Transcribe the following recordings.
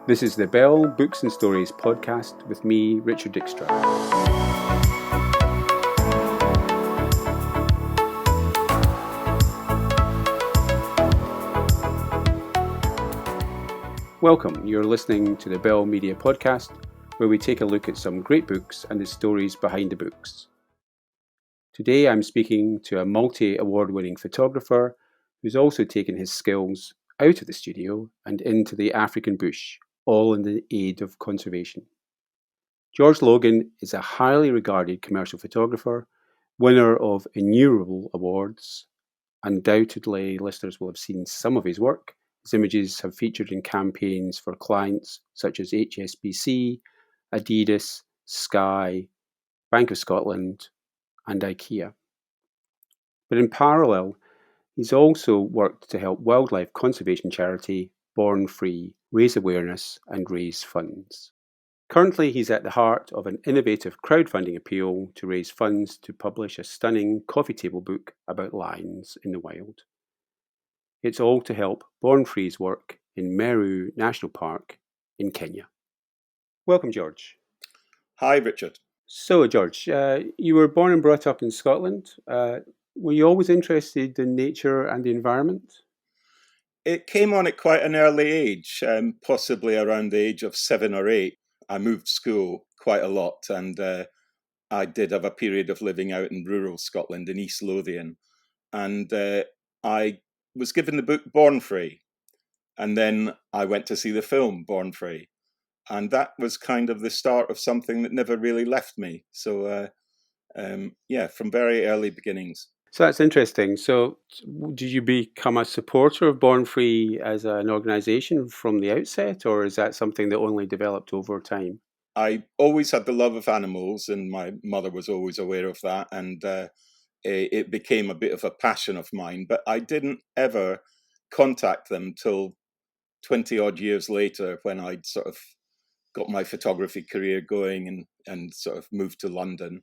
This is the Bell Books and Stories podcast with me, Richard Dykstra. Welcome, you're listening to the Bell Media podcast, where we take a look at some great books and the stories behind the books. Today I'm speaking to a multi-award-winning photographer who's also taken his skills out of the studio and into the African bush, all in the aid of conservation. George Logan is a highly regarded commercial photographer, winner of innumerable awards. Undoubtedly, listeners will have seen some of his work. His images have featured in campaigns for clients such as HSBC, Adidas, Sky, Bank of Scotland, and IKEA. But in parallel, he's also worked to help wildlife conservation charity Born Free raise awareness and raise funds. Currently, he's at the heart of an innovative crowdfunding appeal to raise funds to publish a stunning coffee table book about lions in the wild. It's all to help Born Free's work in Meru National Park in Kenya. Welcome, George. Hi, Richard. So, George, you were born and brought up in Scotland. Were you always interested in nature and the environment? It came on at quite an early age, possibly around the age of 7 or 8. I moved school quite a lot, and I did have a period of living out in rural Scotland in East Lothian. And I was given the book Born Free, and then I went to see the film Born Free. And that was kind of the start of something that never really left me. So, from very early beginnings. So that's interesting. So did you become a supporter of Born Free as an organisation from the outset, or is that something that only developed over time? I always had the love of animals, and my mother was always aware of that, and it became a bit of a passion of mine. But I didn't ever contact them till 20 odd years later, when I'd sort of got my photography career going and sort of moved to London.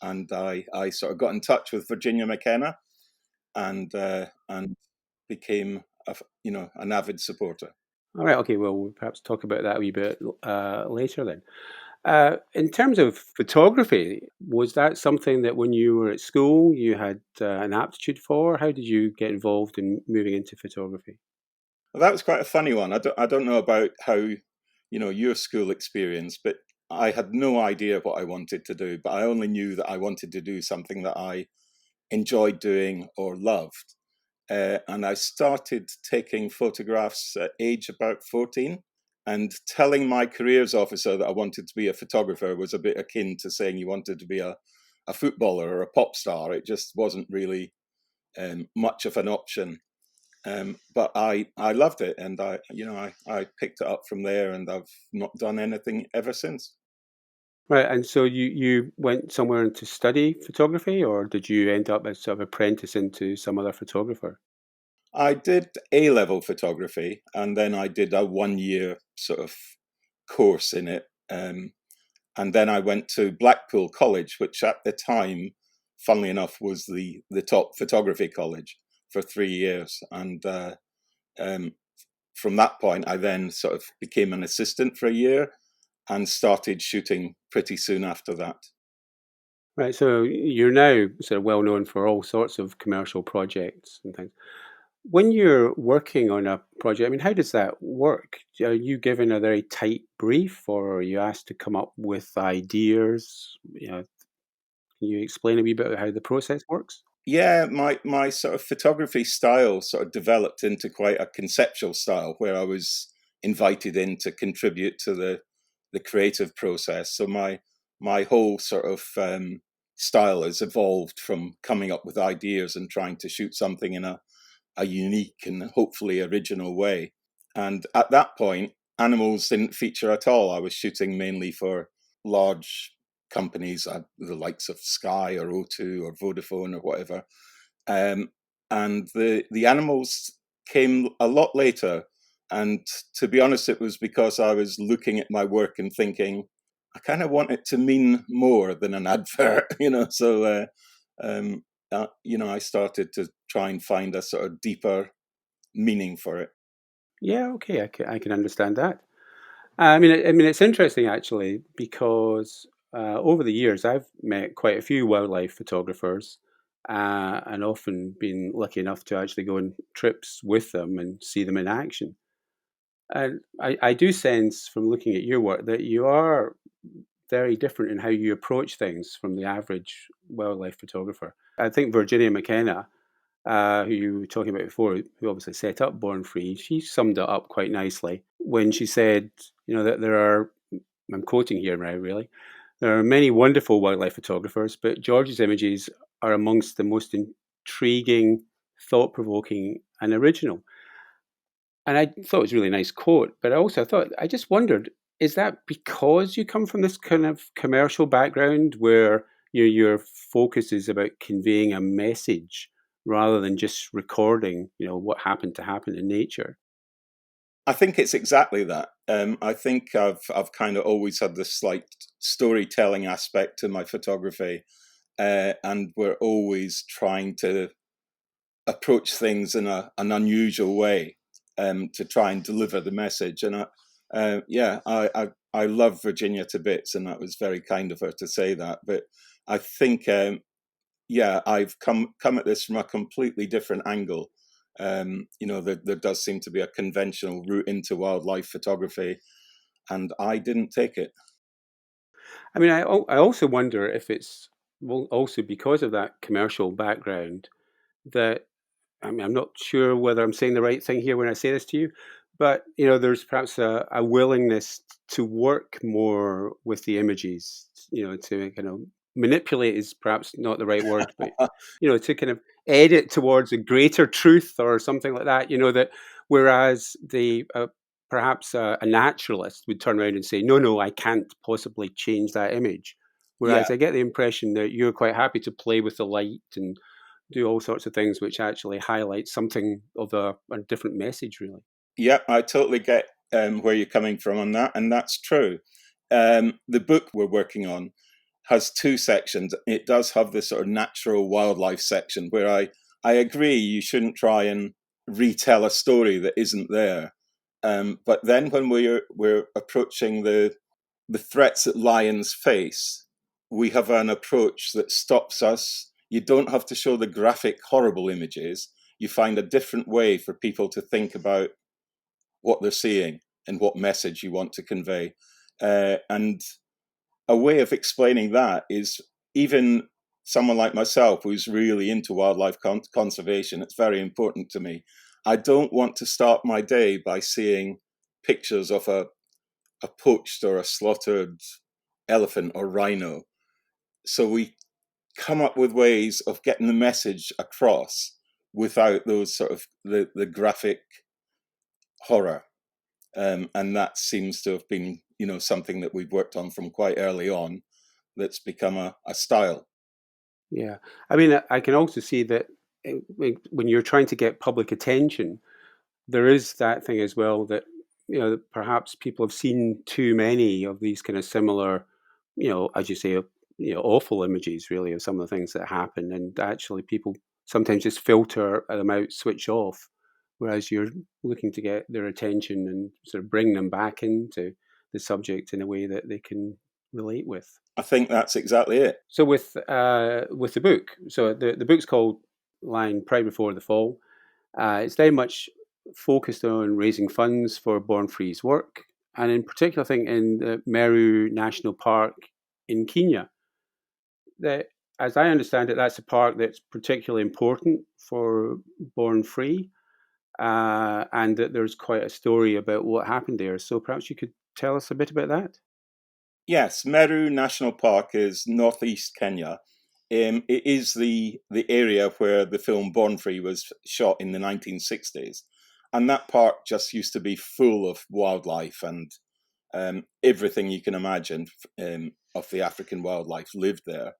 And I sort of got in touch with Virginia McKenna and became an avid supporter. All right, okay, well, we'll perhaps talk about that a wee bit later then. In terms of photography, was that something that when you were at school you had an aptitude for? How did you get involved in moving into photography? Well, that was quite a funny one. I don't know about how, your school experience, but I had no idea what I wanted to do, but I only knew that I wanted to do something that I enjoyed doing or loved. And I started taking photographs at age about 14. And telling my careers officer that I wanted to be a photographer was a bit akin to saying you wanted to be a footballer or a pop star. It just wasn't really much of an option. But I loved it, and I picked it up from there, and I've not done anything ever since. Right, and so you went somewhere to study photography, or did you end up as sort of apprentice into some other photographer? I did A-level photography, and then I did a 1-year sort of course in it. And then I went to Blackpool College, which at the time, funnily enough, was the top photography college for 3 years. And from that point, I then sort of became an assistant for a year and started shooting pretty soon after that. Right, so you're now sort of well known for all sorts of commercial projects and things. When you're working on a project, I mean, how does that work? Are you given a very tight brief, or are you asked to come up with ideas? Can you explain a wee bit how the process works? Yeah, my sort of photography style sort of developed into quite a conceptual style, where I was invited in to contribute to the creative process. So my whole sort of style has evolved from coming up with ideas and trying to shoot something in a unique and hopefully original way. And at that point, animals didn't feature at all. I was shooting mainly for large companies, the likes of Sky or O2 or Vodafone or whatever. And the animals came a lot later. And to be honest, it was because I was looking at my work and thinking, I kind of want it to mean more than an advert, So, I started to try and find a sort of deeper meaning for it. Yeah, okay, I can understand that. I mean, it's interesting actually because over the years I've met quite a few wildlife photographers, and often been lucky enough to actually go on trips with them and see them in action. And I do sense from looking at your work that you are very different in how you approach things from the average wildlife photographer. I think Virginia McKenna, who you were talking about before, who obviously set up Born Free, she summed it up quite nicely when she said, you know, that there are, I'm quoting here now really, there are many wonderful wildlife photographers, but George's images are amongst the most intriguing, thought provoking, and original. And I thought it was a really nice quote, but I also thought, I just wondered, is that because you come from this kind of commercial background where your focus is about conveying a message rather than just recording, you know, what happened to happen in nature? I think it's exactly that. I think I've kind of always had this slight storytelling aspect to my photography, and we're always trying to approach things in an unusual way, to try and deliver the message. And I love Virginia to bits, and that was very kind of her to say that. But I think I've come at this from a completely different angle. There does seem to be a conventional route into wildlife photography, and I didn't take it. I mean, I also wonder if it's also because of that commercial background that, I mean, I'm not sure whether I'm saying the right thing here when I say this to you, but you know, there's perhaps a willingness to work more with the images. You know, to kind of manipulate is perhaps not the right word, but you know, to kind of edit towards a greater truth or something like that. You know, that whereas the perhaps a naturalist would turn around and say, "No, no, I can't possibly change that image." Yeah, Whereas I get the impression that you're quite happy to play with the light and do all sorts of things which actually highlight something of a different message, really. yeah, I totally get where you're coming from on that, and that's true. The book we're working on has two sections. It does have this sort of natural wildlife section where I agree you shouldn't try and retell a story that isn't there. But then when we're approaching the threats that lions face, we have an approach that stops us. You don't have to show the graphic, horrible images. You find a different way for people to think about what they're seeing and what message you want to convey. And a way of explaining that is, even someone like myself who's really into wildlife conservation, it's very important to me. I don't want to start my day by seeing pictures of a poached or a slaughtered elephant or rhino. So we come up with ways of getting the message across without those sort of the graphic horror. And that seems to have been, something that we've worked on from quite early on, that's become a style. Yeah, I mean, I can also see that when you're trying to get public attention, there is that thing as well that you know that perhaps people have seen too many of these kind of similar, you know, as you say, you know, awful images really of some of the things that happen, and actually people sometimes just filter them out, switch off, whereas you're looking to get their attention and sort of bring them back into the subject in a way that they can relate with. I think that's exactly it. So with the book, so the book's called Lying Pride Before the Fall. It's very much focused on raising funds for Born Free's work, and in particular, I think in the Meru National Park in Kenya. That, as I understand it, that's a park that's particularly important for Born Free, and that there's quite a story about what happened there. So perhaps you could tell us a bit about that. Yes, Meru National Park is northeast Kenya. It is the area where the film Born Free was shot in the 1960s. And that park just used to be full of wildlife, and everything you can imagine of the African wildlife lived there.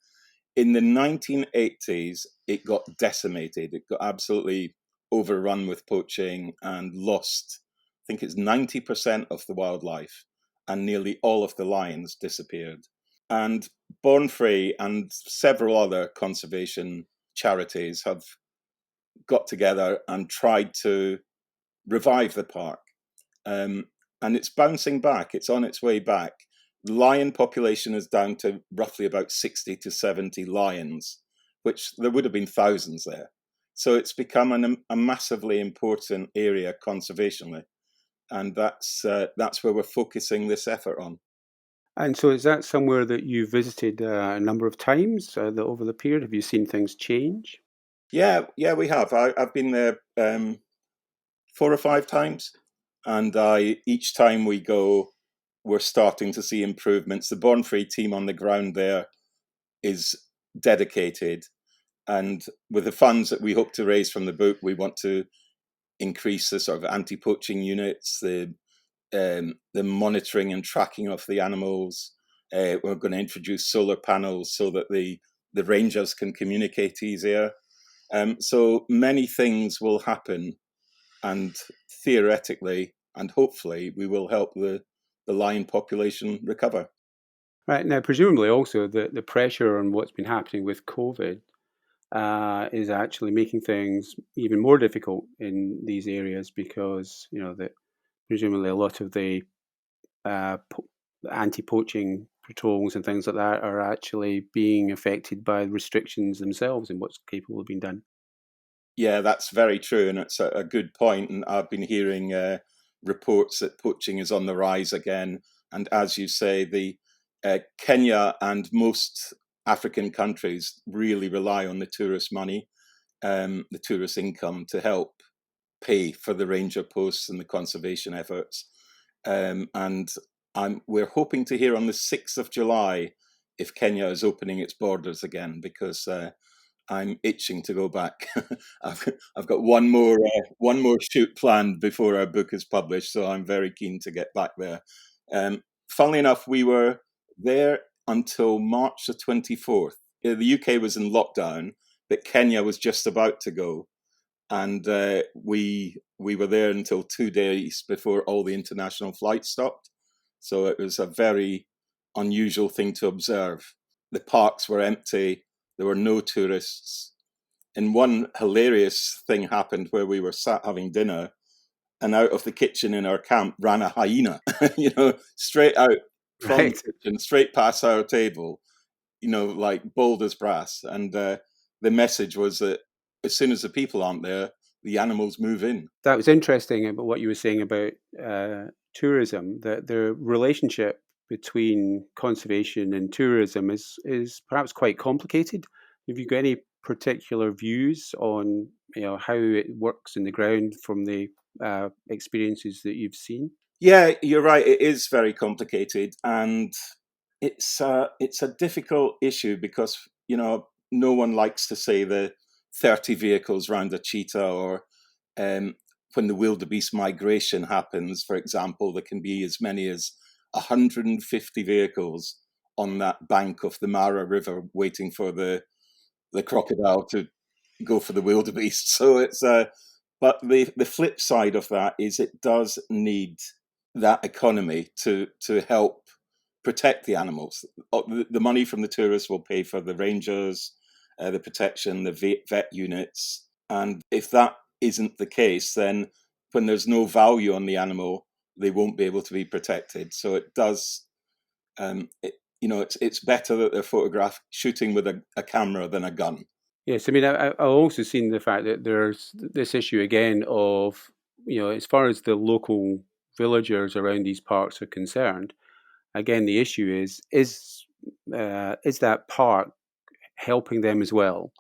In the 1980s, it got decimated. It got absolutely overrun with poaching and lost, I think it's 90% of the wildlife, and nearly all of the lions disappeared. And Born Free and several other conservation charities have got together and tried to revive the park. and it's bouncing back. It's on its way back. The lion population is down to roughly about 60 to 70 lions, which there would have been thousands there. So it's become a massively important area conservationally, and that's where we're focusing this effort on. And so is that somewhere that you visited a number of times over the period? Have you seen things change? Yeah, we have. I've been there 4 or 5 times, and each time we go, we're starting to see improvements. The Born Free team on the ground there is dedicated, and with the funds that we hope to raise from the book, we want to increase the sort of anti-poaching units, the monitoring and tracking of the animals. We're going to introduce solar panels so that the rangers can communicate easier. So many things will happen, and theoretically and hopefully we will help the lion population recover. Right. Now, presumably also the pressure on what's been happening with COVID is actually making things even more difficult in these areas because, that presumably a lot of the uh, po- anti-poaching patrols and things like that are actually being affected by restrictions themselves and what's capable of being done. Yeah, that's very true, and it's a good point. And I've been hearing reports that poaching is on the rise again. And as you say, the Kenya and most African countries really rely on the tourist money, the tourist income to help pay for the ranger posts and the conservation efforts. And we're hoping to hear on the 6th of July if Kenya is opening its borders again, because I'm itching to go back. I've got one more shoot planned before our book is published, so I'm very keen to get back there. Funnily enough, we were there until March the 24th. The UK was in lockdown, but Kenya was just about to go, and we were there until 2 days before all the international flights stopped. So it was a very unusual thing to observe. The parks were empty. There were no tourists. And one hilarious thing happened where we were sat having dinner, and out of the kitchen in our camp ran a hyena, straight out from the Right. kitchen, straight past our table, like bold as brass. And the message was that as soon as the people aren't there, the animals move in. That was interesting about what you were saying about tourism, that the relationship between conservation and tourism is perhaps quite complicated. Have you got any particular views on how it works in the ground from the experiences that you've seen? Yeah, you're right. It is very complicated, and it's a difficult issue because no one likes to say the 30 vehicles round a cheetah, or um, when the wildebeest migration happens, for example, there can be as many as 150 vehicles on that bank of the Mara River waiting for the crocodile to go for the wildebeest. So it's but the flip side of that is it does need that economy to help protect the animals. The money from the tourists will pay for the rangers, the protection, the vet units, and if that isn't the case, then when there's no value on the animal, they won't be able to be protected. So it does. It's better that they're photographed shooting with a camera than a gun. Yes, I mean, I've also seen the fact that there's this issue again of, as far as the local villagers around these parks are concerned, again, the issue is that park helping them as well?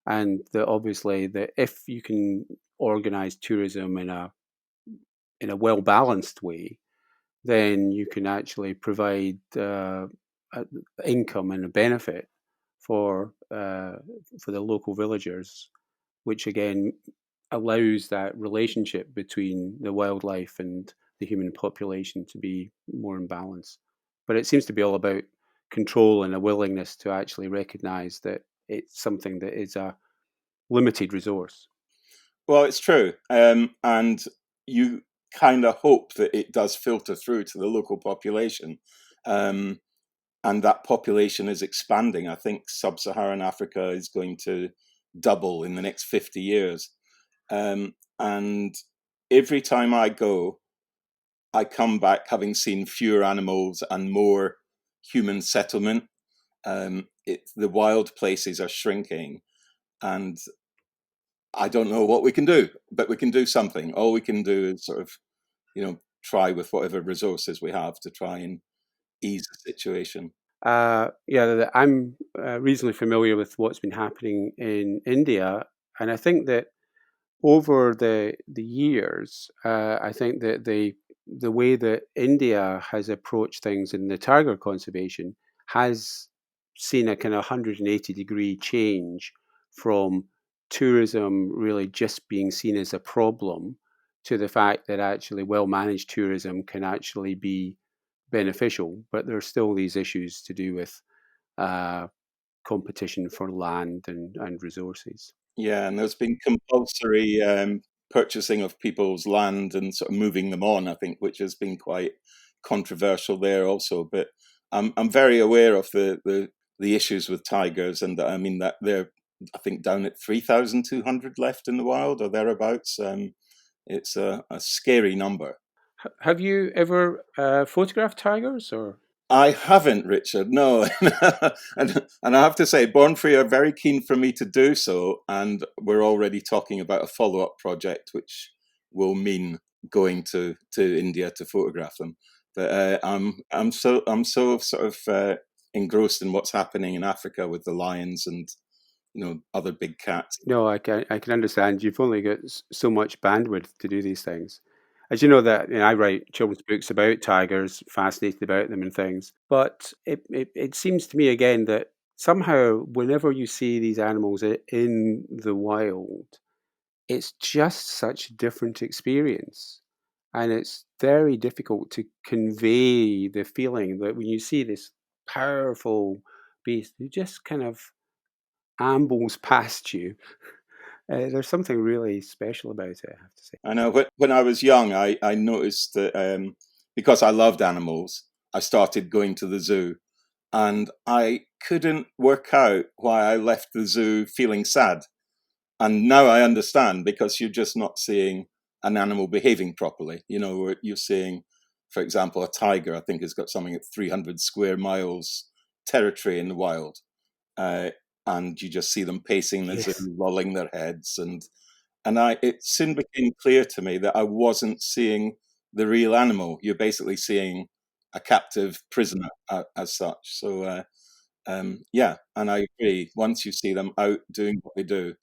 And that obviously that if you can organize tourism in a well balanced way, then you can actually provide income and a benefit for the local villagers, which again allows that relationship between the wildlife and the human population to be more in balance. But it seems to be all about control and a willingness to actually recognize that it's something that is a limited resource. Well, it's true, and you kind of hope that it does filter through to the local population, um, and that population is expanding. I think sub-Saharan Africa is going to double in the next 50 years, and every time I go, I come back having seen fewer animals and more human settlement. The wild places are shrinking, and I don't know what we can do, but we can do something. All we can do is sort of, try with whatever resources we have to try and ease the situation. I'm reasonably familiar with what's been happening in India, and I think that over the years, I think that the way that India has approached things in the tiger conservation has seen a kind of 180-degree change from tourism really just being seen as a problem to the fact that actually well-managed tourism can actually be beneficial, but there's still these issues to do with uh, competition for land and resources. Yeah, and there's been compulsory purchasing of people's land and sort of moving them on, I think, which has been quite controversial there also. But I'm very aware of the issues with tigers, and I mean that they're, I think, down at 3,200 left in the wild or thereabouts. It's a scary number. Have you ever photographed tigers or? I haven't, Richard. No, and I have to say, Born Free are very keen for me to do so, and we're already talking about a follow-up project, which will mean going to India to photograph them. But I'm so sort of engrossed in what's happening in Africa with the lions and other big cats. No, I can understand. You've only got so much bandwidth to do these things. As you know that I write children's books about tigers, fascinated about them and things. But it seems to me again that somehow whenever you see these animals in the wild, it's just such a different experience. And it's very difficult to convey the feeling that when you see this powerful beast who just kind of ambles past you, there's something really special about it, I have to say. I know when I was young, I noticed that because I loved animals, I started going to the zoo. And I couldn't work out why I left the zoo feeling sad. And now I understand, because you're just not seeing an animal behaving properly. You're seeing, for example, a tiger, I think, has got something at 300 square miles territory in the wild. Uh, and you just see them pacing the zoo, Yes. lolling their heads. And it soon became clear to me that I wasn't seeing the real animal. You're basically seeing a captive prisoner as such. So, yeah, and I agree. Once you see them out doing what they do,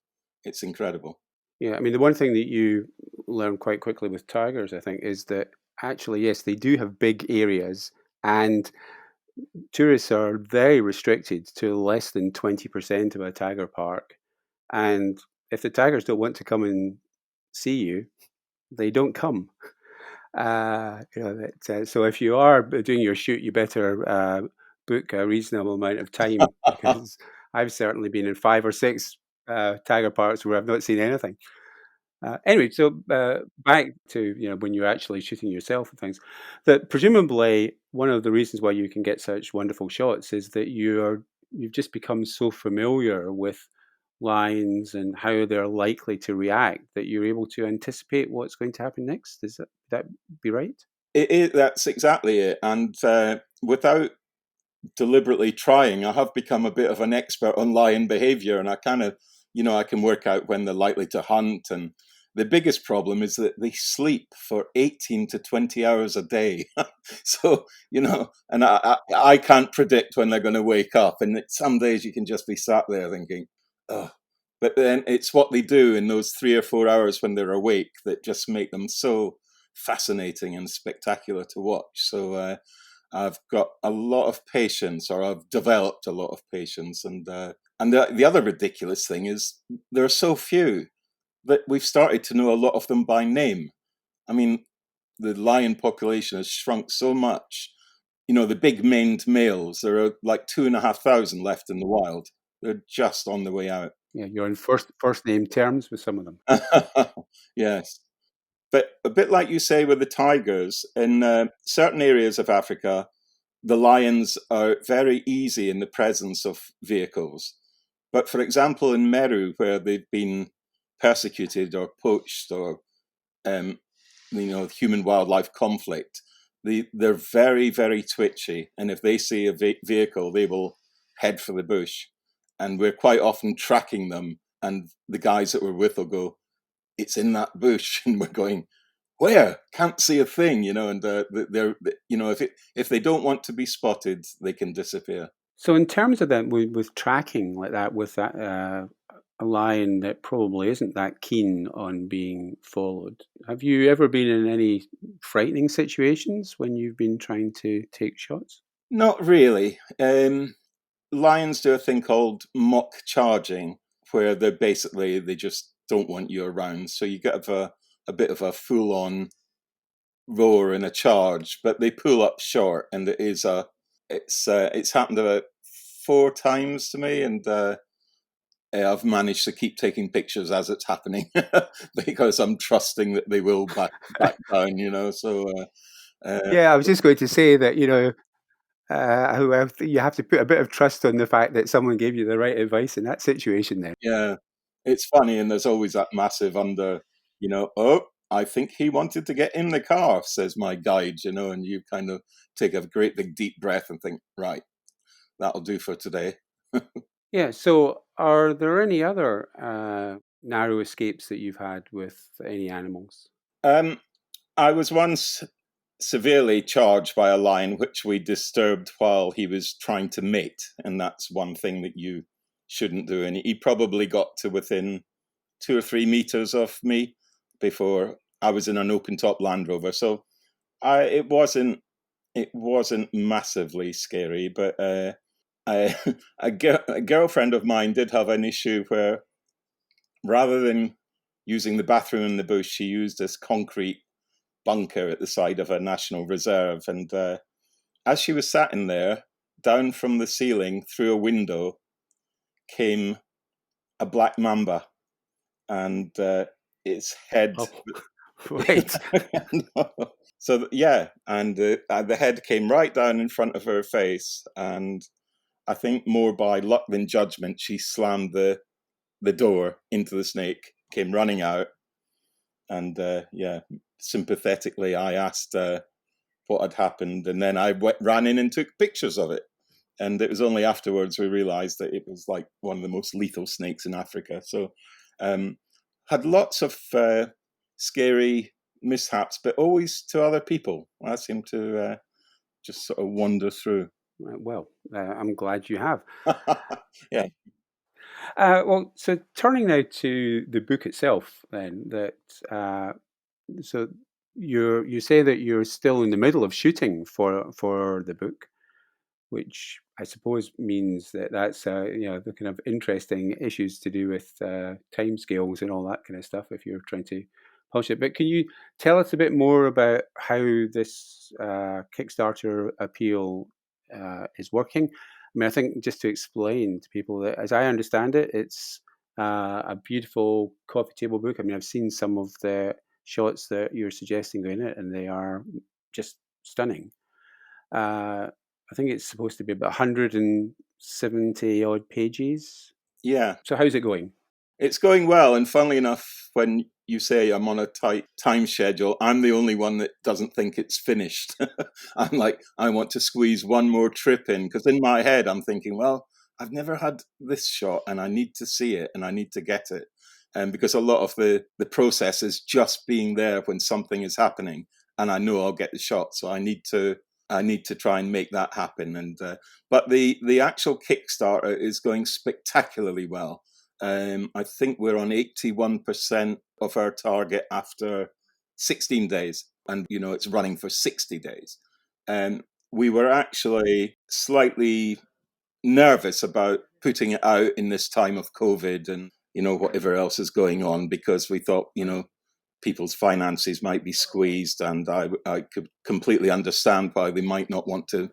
it's incredible. Yeah, I mean, the one thing that you learn quite quickly with tigers, I think, is that actually, yes, they do have big areas, and tourists are very restricted to less than 20% of a tiger park. And if the tigers don't want to come and see you, they don't come. So if you are doing your shoot, you better book a reasonable amount of time because I've certainly been in 5 or 6 tiger parks where I've not seen anything. Anyway, so back to when you're actually shooting yourself and things, that presumably one of the reasons why you can get such wonderful shots is that you've just become so familiar with lions and how they're likely to react that you're able to anticipate what's going to happen next. That be right? That's exactly it. And without deliberately trying, I have become a bit of an expert on lion behavior, and I kind of, I can work out when they're likely to hunt. And the biggest problem is that they sleep for 18 to 20 hours a day. So, and I can't predict when they're going to wake up. And some days you can just be sat there thinking, oh, but then it's what they do in those 3 or 4 hours when they're awake that just make them so fascinating and spectacular to watch. So, I've got a lot of patience, or I've developed a lot of patience, and the other ridiculous thing is there are so few that we've started to know a lot of them by name. I mean, the lion population has shrunk so much. The big maned males, there are like 2,500 left in the wild. They're just on the way out. Yeah, you're in first name terms with some of them. Yes. But a bit like you say with the tigers, in certain areas of Africa, the lions are very easy in the presence of vehicles. But for example, in Meru, where they've been persecuted or poached or um, human-wildlife conflict, they're very, very twitchy. And if they see a vehicle, they will head for the bush. And we're quite often tracking them. And the guys that we're with will go, "It's in that bush." And we're going, "Where? Can't see a thing," And they're, if they don't want to be spotted, they can disappear. So in terms of that, with tracking like that, with that a lion that probably isn't that keen on being followed, have you ever been in any frightening situations when you've been trying to take shots? Not really. Lions do a thing called mock charging, where they just don't want you around. So you get a bit of a full-on roar and a charge, but they pull up short, and it's happened about 4 times to me, and I've managed to keep taking pictures as it's happening because I'm trusting that they will back down. So Yeah, I was just going to say that, you have to put a bit of trust on the fact that someone gave you the right advice in that situation then. yeah, it's funny, and there's always that massive "Oh, I think he wanted to get in the car," says my guide, and you kind of take a great big deep breath and think, right, that'll do for today. Yeah, so are there any other narrow escapes that you've had with any animals? I was once severely charged by a lion which we disturbed while he was trying to mate, and that's one thing that you shouldn't do. And he probably got to within 2 or 3 meters of me before I was in an open top Land Rover. So it wasn't massively scary, but I, a girlfriend of mine did have an issue where rather than using the bathroom in the bush, she used this concrete bunker at the side of a national reserve. And as she was sat in there, down from the ceiling through a window came a black mamba, and its head. Oh, right. So yeah, and the head came right down in front of her face, and I think more by luck than judgment, she slammed the door into the snake, came running out, and sympathetically I asked what had happened, and then I ran in and took pictures of it. And it was only afterwards we realized that it was like one of the most lethal snakes in Africa. So had lots of scary mishaps, but always to other people. I seem to just sort of wander through. Well, I'm glad you have. Yeah. Well, so turning now to the book itself, then so you say that you're still in the middle of shooting for the book, which I suppose means that that's the kind of interesting issues to do with timescales and all that kind of stuff if you're trying to publish it. But can you tell us a bit more about how this Kickstarter appeal is working? I mean, I think just to explain to people that, as I understand it, it's a beautiful coffee table book. I mean, I've seen some of the shots that you're suggesting in it, and they are just stunning. I think it's supposed to be about 170 odd pages. Yeah. So how's it going? It's going well, and funnily enough, when you say I'm on a tight time schedule, I'm the only one that doesn't think it's finished. I'm like, I want to squeeze one more trip in, because in my head I'm thinking, well, I've never had this shot, and I need to see it, and I need to get it. And because a lot of the process is just being there when something is happening, and I know I'll get the shot, so I need to try and make that happen. And but the actual Kickstarter is going spectacularly well. I think we're on 81% of our target after 16 days, and it's running for 60 days. And we were actually slightly nervous about putting it out in this time of COVID and whatever else is going on, because we thought people's finances might be squeezed, and I could completely understand why they might not want to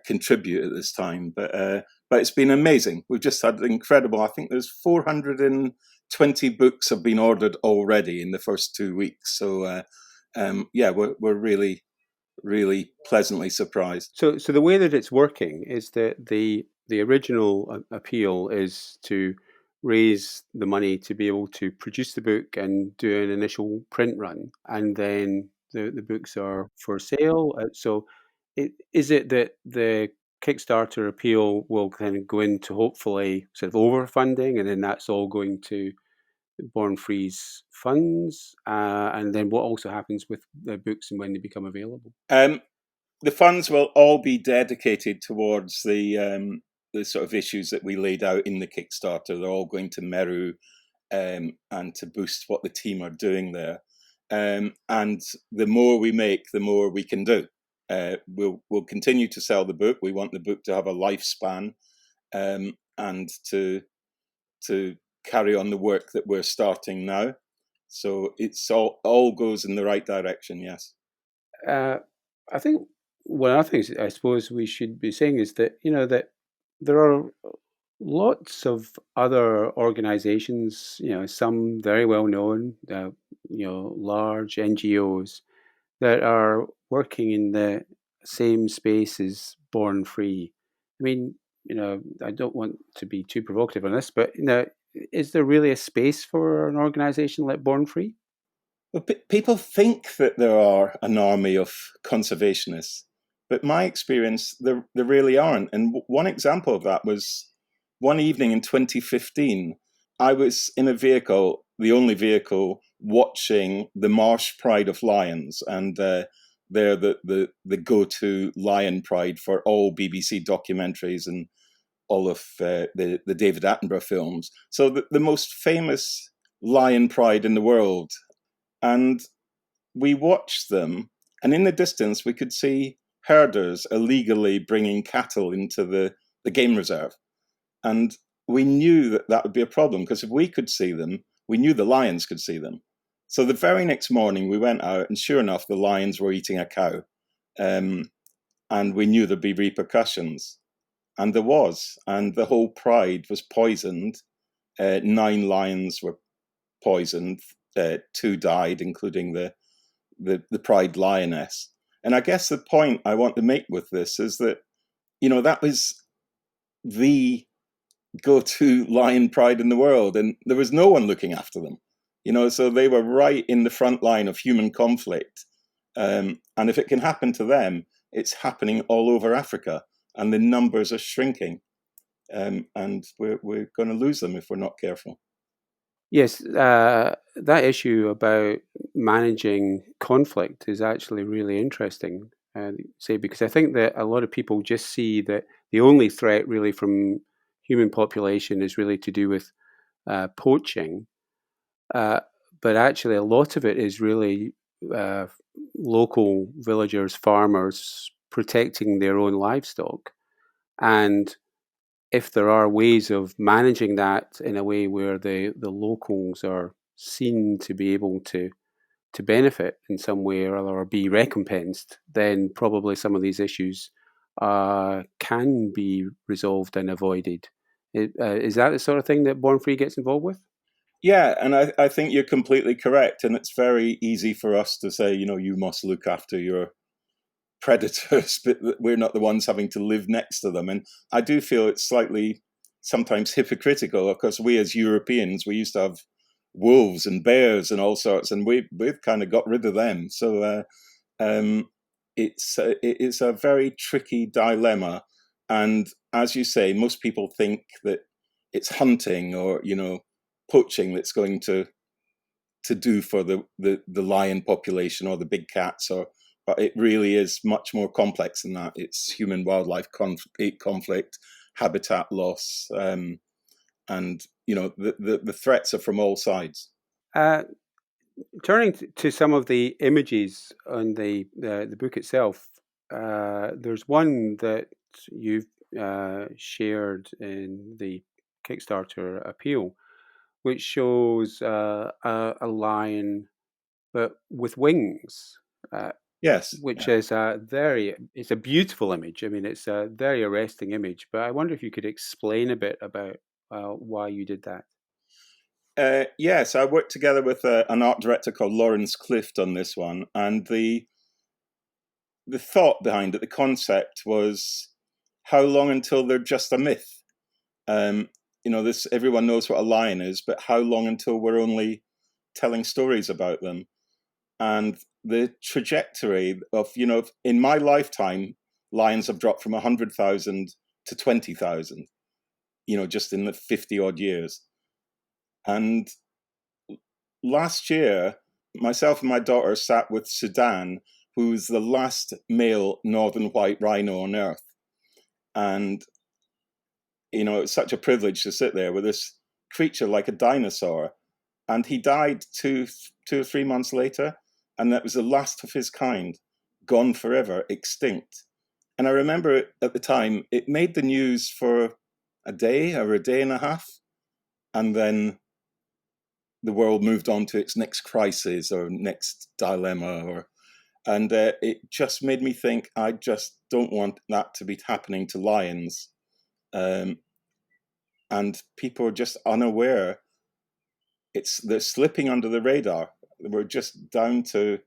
contribute at this time. But it's been amazing. We've just had incredible. I think there's 420 books have been ordered already in the first 2 weeks. So we're really, really pleasantly surprised. So the way that it's working is that the original appeal is to raise the money to be able to produce the book and do an initial print run, and then the books are for sale. So, is it that the Kickstarter appeal will kind of go into hopefully sort of overfunding, and then that's all going to Born Free's funds? And then what also happens with the books and when they become available? The funds will all be dedicated towards the sort of issues that we laid out in the Kickstarter. They're all going to Meru, and to boost what the team are doing there. And the more we make, the more we can do. We'll continue to sell the book. We want the book to have a lifespan, and to carry on the work that we're starting now. So it's all goes in the right direction. Yes. I think one of the things I suppose we should be saying is that that there are lots of other organizations, some very well known, large NGOs that are working in the same space as Born Free. I mean, I don't want to be too provocative on this, but is there really a space for an organization like Born Free? Well, people think that there are an army of conservationists, but my experience, there really aren't. And one example of that was one evening in 2015. I was in a vehicle, the only vehicle, watching the Marsh Pride of Lions, and they're the go-to lion pride for all BBC documentaries and all of the David Attenborough films. So the most famous lion pride in the world. And we watched them, and in the distance we could see herders illegally bringing cattle into the game reserve. And we knew that that would be a problem, because if we could see them, we knew the lions could see them. So the very next morning we went out, and sure enough, the lions were eating a cow. And we knew there'd be repercussions. And there was. And the whole pride was poisoned. 9 lions were poisoned. 2 died, including the pride lioness. And I guess the point I want to make with this is that, that was the go-to lion pride in the world, and there was no one looking after them. So they were right in the front line of human conflict. And if it can happen to them, it's happening all over Africa, and the numbers are shrinking. And we're going to lose them if we're not careful. Yes, that issue about managing conflict is actually really interesting. Because I think that a lot of people just see that the only threat really from human population is really to do with poaching, but actually a lot of it is really local villagers, farmers protecting their own livestock. And if there are ways of managing that in a way where the locals are seen to be able to benefit in some way or other or be recompensed, then probably some of these issues can be resolved and avoided. Is that the sort of thing that Born Free gets involved with? Yeah, and I think you're completely correct. And it's very easy for us to say, you must look after your predators, but we're not the ones having to live next to them. And I do feel it's slightly sometimes hypocritical, because we as Europeans, we used to have wolves and bears and all sorts, and we've kind of got rid of them. So it's a very tricky dilemma. And as you say, most people think that it's hunting or poaching that's going to do for the lion population or the big cats, but it really is much more complex than that. It's human wildlife conflict, habitat loss, and the threats are from all sides. Turning to some of the images on the book itself, there's one that you've shared in the Kickstarter appeal, which shows a lion but with wings. Yes, Which is it's a beautiful image. I mean, it's a very arresting image, but I wonder if you could explain a bit about why you did that. Yes, I worked together with an art director called Lawrence Clift on this one, and the thought behind it, the concept was, how long until they're just a myth? This, everyone knows what a lion is, but how long until we're only telling stories about them? and the trajectory of, in my lifetime, lions have dropped from 100,000 to 20,000, just in the 50 odd years. And last year, myself and my daughter sat with Sudan, who's the last male northern white rhino on earth. And, it's such a privilege to sit there with this creature like a dinosaur. And he died 2 or 3 months later. And that was the last of his kind, gone forever, extinct. And I remember at the time, it made the news for a day or a day and a half. And then the world moved on to its next crisis or next dilemma. And it just made me think, I just don't want that to be happening to lions. And people are just unaware. They're slipping under the radar. We're just down to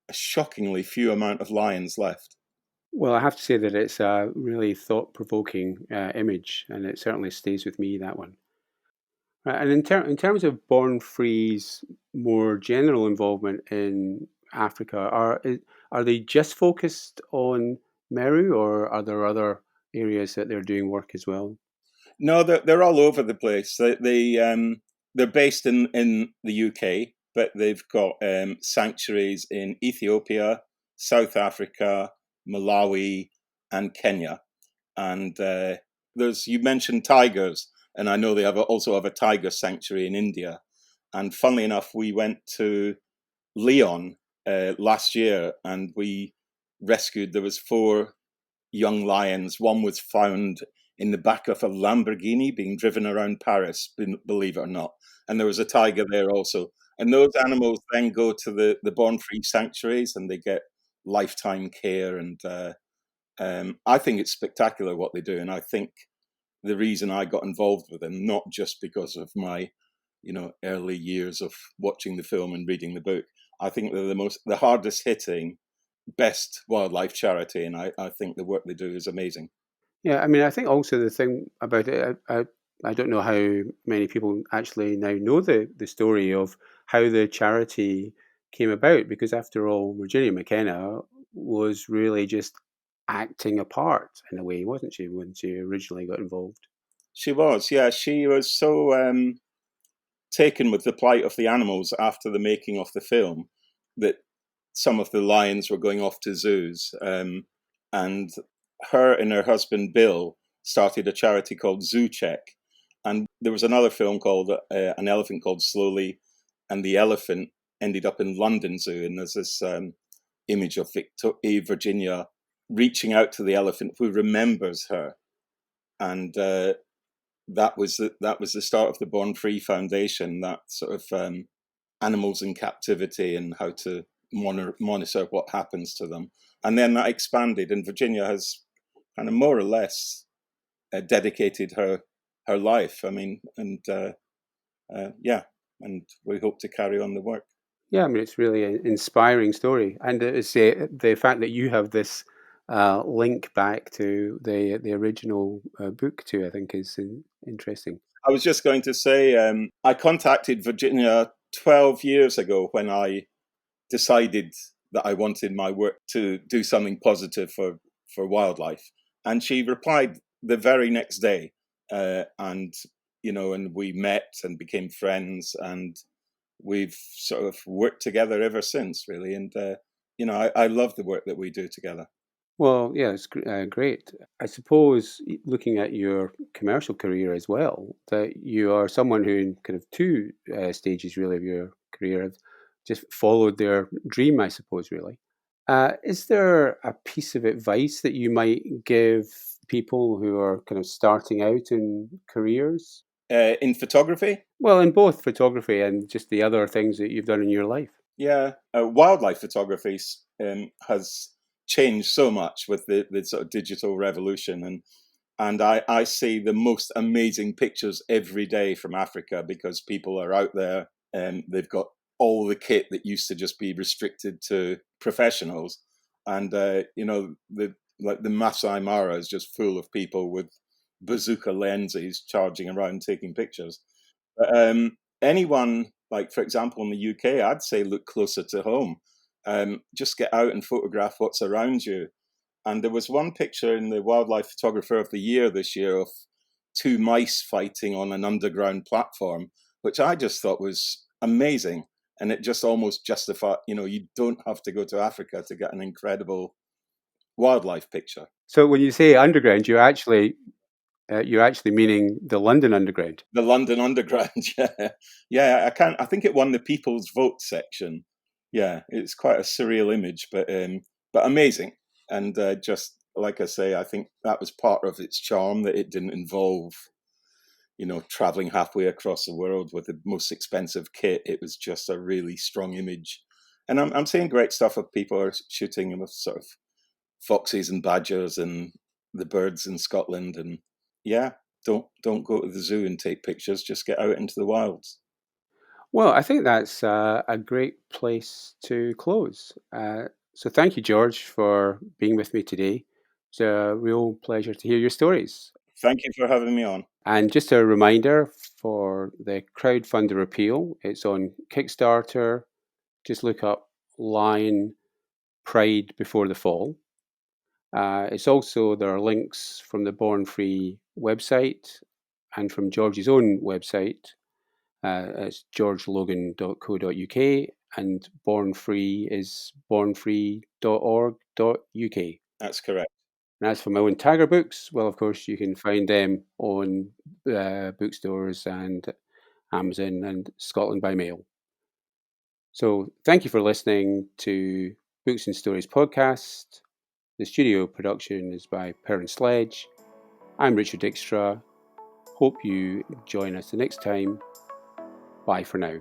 a shockingly few amount of lions left. Well, I have to say that it's a really thought-provoking image, and it certainly stays with me, that one. And in terms of Born Free's more general involvement in Africa, are they just focused on Meru, or are there other areas that they're doing work as well? No, they're all over the place. They're based in the UK, but they've got sanctuaries in Ethiopia, South Africa, Malawi, and Kenya. And you mentioned tigers, and I know they also have a tiger sanctuary in India. And funnily enough, we went to Leon last year, and we rescued. There was 4 young lions. One was found in the back of a Lamborghini being driven around Paris, believe it or not. And there was a tiger there also. And those animals then go to the Born Free sanctuaries, and they get lifetime care. And I think it's spectacular what they do. And I think the reason I got involved with them, not just because of my, early years of watching the film and reading the book, I think they're the hardest hitting, best wildlife charity. And I think the work they do is amazing. Yeah, I mean, I think also the thing about it, I don't know how many people actually now know the story of how the charity came about, because after all, Virginia McKenna was really just acting a part in a way, wasn't she, when she originally got involved? She was, yeah. She was so taken with the plight of the animals after the making of the film that some of the lions were going off to zoos. And her and her husband, Bill, started a charity called Zoo Check. And there was another film called An Elephant Called Slowly, and the elephant ended up in London Zoo. And there's this image of Virginia reaching out to the elephant who remembers her. And that was the start of the Born Free Foundation, that sort of animals in captivity and how to monitor what happens to them. And then that expanded, and Virginia has kind of more or less dedicated her life. I mean, and yeah, and we hope to carry on the work. Yeah, I mean, it's really an inspiring story, and it's the fact that you have this link back to the original book too, I think, is interesting. I was just going to say, I contacted Virginia 12 years ago when I decided that I wanted my work to do something positive for wildlife, and she replied the very next day, and and we met and became friends, and we've sort of worked together ever since, really. And I love the work that we do together. Well, yeah, it's great. I suppose looking at your commercial career as well, that you are someone who, in kind of two stages really of your career, have just followed their dream, I suppose, really. Is there a piece of advice that you might give people who are kind of starting out in careers? In photography, Well, in both photography and just the other things that you've done in your life. yeah, wildlife photography has changed so much with the sort of digital revolution, and I see the most amazing pictures every day from Africa because people are out there and they've got all the kit that used to just be restricted to professionals, and the Masai Mara is just full of people with bazooka lenses charging around taking pictures. But anyone Like, for example, in the UK, I'd say look closer to home. Just get out and photograph what's around you. And there was one picture in the Wildlife Photographer of the Year this year of two mice fighting on an underground platform, which I just thought was amazing. And it just almost justified, you don't have to go to Africa to get an incredible wildlife picture. So when you say underground, you're actually meaning the London Underground. The London Underground, yeah. Yeah, I think it won the People's Vote section. Yeah, it's quite a surreal image, but amazing. And just like I say, I think that was part of its charm, that it didn't involve, traveling halfway across the world with the most expensive kit. It was just a really strong image. And I'm seeing great stuff of people are shooting with sort of foxes and badgers and the birds in Scotland. And yeah, don't go to the zoo and take pictures. Just get out into the wilds. Well, I think that's a great place to close. So thank you, George, for being with me today. It's a real pleasure to hear your stories. Thank you for having me on. And just a reminder for the crowdfunder appeal, it's on Kickstarter. Just look up Lion Pride Before the Fall. It's also, there are links from the Born Free website and from George's own website. It's georgelogan.co.uk, and Born Free is bornfree.org.uk. That's correct. And as for my own Tagger books, well, of course, you can find them on bookstores and Amazon and Scotland by Mail. So thank you for listening to Books and Stories podcast. The studio production is by Perrin Sledge. I'm Richard Dykstra. Hope you join us the next time. Bye for now.